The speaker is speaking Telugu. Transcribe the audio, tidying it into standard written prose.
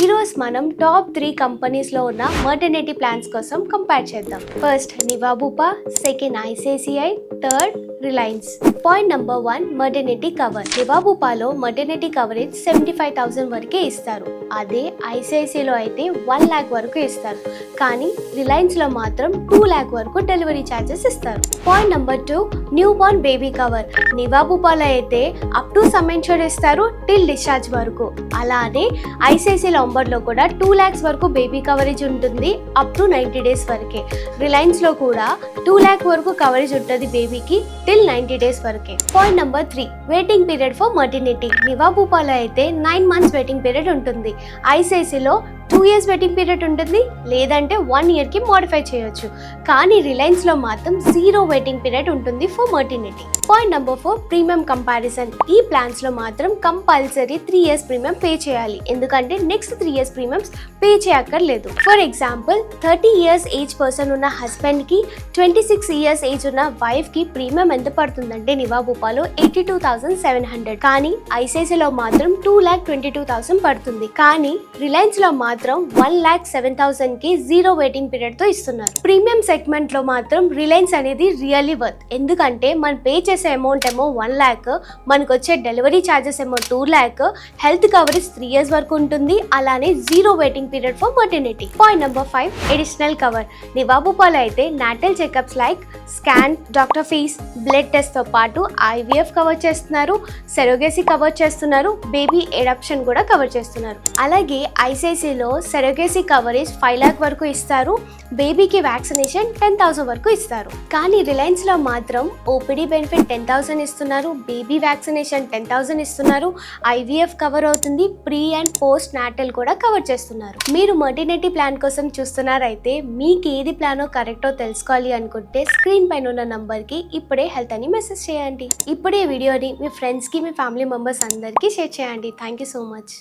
ఈరోజు మనం టాప్ 3 కంపెనీస్లో ఉన్న మటర్నిటీ ప్లాన్స్ కోసం కంపేర్ చేద్దాం. First నివాబుపా, second ICICI, third Reliance. Point number 1, maternity cover. నివాబుపాలో maternity coverage 75,000 వరకే ఇస్తారు. అదే ఐసిఐసిఐలో అయితే 1 lakh వరకు ఇస్తారు. కానీ రిలయన్స్లో మాత్రం 2 lakh వరకు డెలివరీ ఛార్జెస్ ఇస్తారు. Point number 2, new born baby cover. నివాబుపాలో అయితే అప్ టు సమ్ ఇన్షూర్ ఇస్తారు టిల్ డిశ్చార్జ్ వరకు. అలానే ఐసిఐసిఐ లో కూడా 2 lakhs వరకు బేబీ కవరేజ్ ఉంటుంది అప్ టు 90 days వరకే. రిలయన్స్లో కూడా 2 lakh వరకు కవరేజ్ ఉంటుంది బేబీకి టిల్ 90 days వరకే. Point number 3, waiting period for maternity. నివాబుపాలో అయితే 9 months వెయిటింగ్ పీరియడ్ ఉంటుంది. ఐసిఐసిఐలో 2 years వెయిటింగ్ పీరియడ్ ఉంటుంది, లేదంటే 1 yearకి మోడిఫై చేయొచ్చు. కానీ రిలయన్స్లో మాత్రం 0 వెయిటింగ్ పీరియడ్ ఉంటుంది for maternity. Point number 4, premium comparison. ఈ ప్లాన్స్లో మాత్రం కంపల్సరీ 3 years ప్రీమియం పే చేయాలి, ఎందుకంటే నెక్స్ట్ 3 years ప్రీమియమ్స్ పే చేయక్కర్లేదు. For example 30 years age person ఉన్న హస్బెండ్కి 26 years ఏజ్ ఉన్న వైఫ్కి ప్రీమియం ఎంత పడుతుందంటే నివాబుపాలో 82,700. కానీ ఐసిఐసిఐలో మాత్రం 2,22,000 పడుతుంది. కానీ రిలయన్స్లో మాత్రం 1,07,000కి 0 వెయిటింగ్ పీరియడ్తో ఇస్తున్నారు. ప్రీమియం సెగ్మెంట్లో మాత్రం రిలయన్స్ అనేది రియల్లీ వర్త్, ఎందుకంటే మనం పే చేసే అమౌంట్ ఏమో 1 lakh, మనకు వచ్చే డెలివరీ ఛార్జెస్ ఏమో 2 lakh, హెల్త్ కవరేజ్ 3 years వరకు ఉంటుంది, అలానే 0 waiting period for maternity. Point number 5, additional cover. నివాబుపాలో అయితే natal checkups like scan, doctor fees, blood టెస్ట్తో పాటు ఐవీఎఫ్ కవర్ చేస్తున్నారు, సెరోగేసీ కవర్ చేస్తున్నారు, బేబీ ఎడాప్షన్ కూడా కవర్ చేస్తున్నారు. అలాగే ఐసిఐసిఐలో సెరోగేసీ కవరేజ్ 5 lakh వరకు ఇస్తారు, బేబీకి వ్యాక్సినేషన్ 10,000 వరకు ఇస్తారు. కానీ రిలయన్స్లో మాత్రం ఓపీడీ బెనిఫిట్ 10,000 ఇస్తున్నారు, బేబీ వ్యాక్సినేషన్ 10,000 ఇస్తున్నారు, ఐవీఎఫ్ కవర్ అవుతుంది, ప్రీ అండ్ పోస్ట్ నాటల్ కూడా కవర్ చేస్తున్నారు. మీరు మటర్నిటీ ప్లాన్ కోసం చూస్తున్నారైతే మీకు ఏది ప్లానో కరెక్టో తెలుసుకోవాలి అనుకుంటే స్క్రీన్ పైన ఉన్న నంబర్కి ఇప్పుడే హెల్త్ అని మెసేజ్ చేయండి. ఇప్పుడే వీడియోని మీ ఫ్రెండ్స్కి, మీ ఫ్యామిలీ మెంబర్స్ అందరికీ షేర్ చేయండి. Thank you so much.